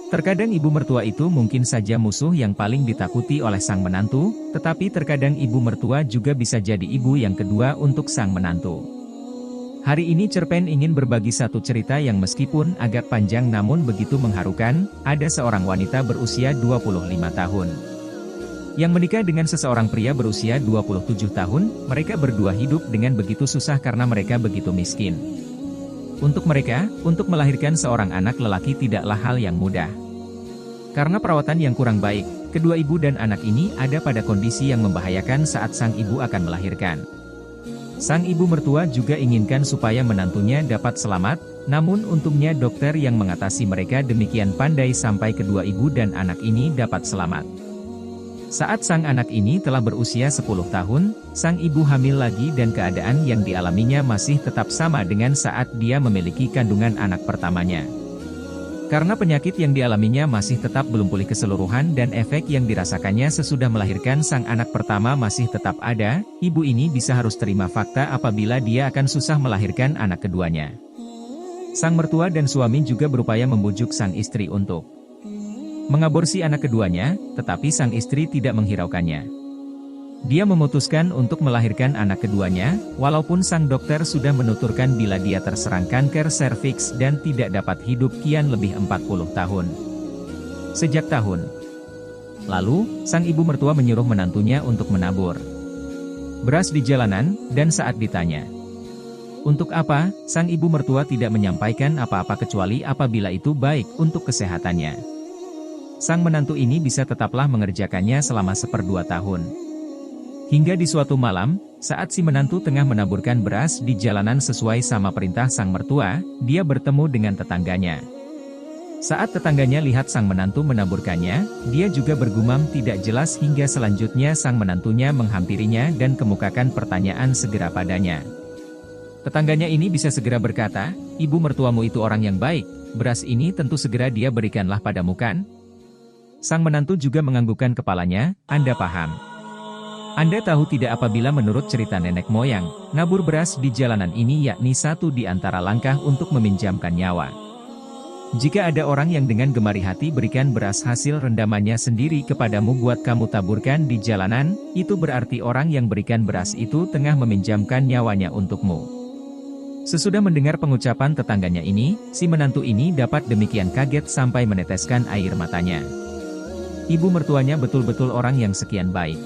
Terkadang ibu mertua itu mungkin saja musuh yang paling ditakuti oleh sang menantu, tetapi terkadang ibu mertua juga bisa jadi ibu yang kedua untuk sang menantu. Hari ini cerpen ingin berbagi satu cerita yang meskipun agak panjang namun begitu mengharukan. Ada seorang wanita berusia 25 tahun yang menikah dengan seseorang pria berusia 27 tahun, mereka berdua hidup dengan begitu susah karena mereka begitu miskin. Untuk mereka, untuk melahirkan seorang anak lelaki tidaklah hal yang mudah. Karena perawatan yang kurang baik, kedua ibu dan anak ini ada pada kondisi yang membahayakan saat sang ibu akan melahirkan. Sang ibu mertua juga inginkan supaya menantunya dapat selamat, namun untungnya dokter yang mengatasi mereka demikian pandai sampai kedua ibu dan anak ini dapat selamat. Saat sang anak ini telah berusia 10 tahun, sang ibu hamil lagi dan keadaan yang dialaminya masih tetap sama dengan saat dia memiliki kandungan anak pertamanya. Karena penyakit yang dialaminya masih tetap belum pulih keseluruhan dan efek yang dirasakannya sesudah melahirkan sang anak pertama masih tetap ada, ibu ini bisa harus terima fakta apabila dia akan susah melahirkan anak keduanya. Sang mertua dan suami juga berupaya membujuk sang istri untuk mengaborsi anak keduanya, tetapi sang istri tidak menghiraukannya. Dia memutuskan untuk melahirkan anak keduanya, walaupun sang dokter sudah menuturkan bila dia terserang kanker serviks dan tidak dapat hidup kian lebih 40 tahun. Sejak tahun lalu, sang ibu mertua menyuruh menantunya untuk menabur beras di jalanan, dan saat ditanya untuk apa, sang ibu mertua tidak menyampaikan apa-apa kecuali apabila itu baik untuk kesehatannya. Sang menantu ini bisa tetaplah mengerjakannya selama 1/2 tahun. Hingga di suatu malam, saat si menantu tengah menaburkan beras di jalanan sesuai sama perintah sang mertua, dia bertemu dengan tetangganya. Saat tetangganya lihat sang menantu menaburkannya, dia juga bergumam tidak jelas hingga selanjutnya sang menantunya menghampirinya dan kemukakan pertanyaan segera padanya. Tetangganya ini bisa segera berkata, "Ibu mertuamu itu orang yang baik, beras ini tentu segera dia berikanlah padamu kan?" Sang menantu juga menganggukkan kepalanya, "Anda paham. Anda tahu tidak apabila menurut cerita nenek moyang, nabur beras di jalanan ini yakni satu di antara langkah untuk meminjamkan nyawa. Jika ada orang yang dengan gemari hati berikan beras hasil rendamannya sendiri kepadamu buat kamu taburkan di jalanan, itu berarti orang yang berikan beras itu tengah meminjamkan nyawanya untukmu." Sesudah mendengar pengucapan tetangganya ini, si menantu ini dapat demikian kaget sampai meneteskan air matanya. Ibu mertuanya betul-betul orang yang sekian baik.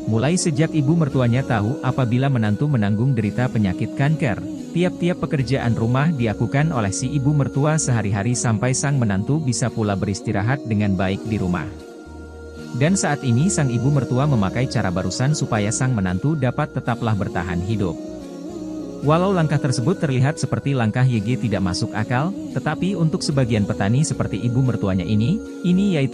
Mulai sejak ibu mertuanya tahu apabila menantu menanggung derita penyakit kanker, tiap-tiap pekerjaan rumah dilakukan oleh si ibu mertua sehari-hari sampai sang menantu bisa pula beristirahat dengan baik di rumah. Dan saat ini sang ibu mertua memakai cara barusan supaya sang menantu dapat tetaplah bertahan hidup. Walau langkah tersebut terlihat seperti langkah YG tidak masuk akal, tetapi untuk sebagian petani seperti ibu mertuanya ini yaitu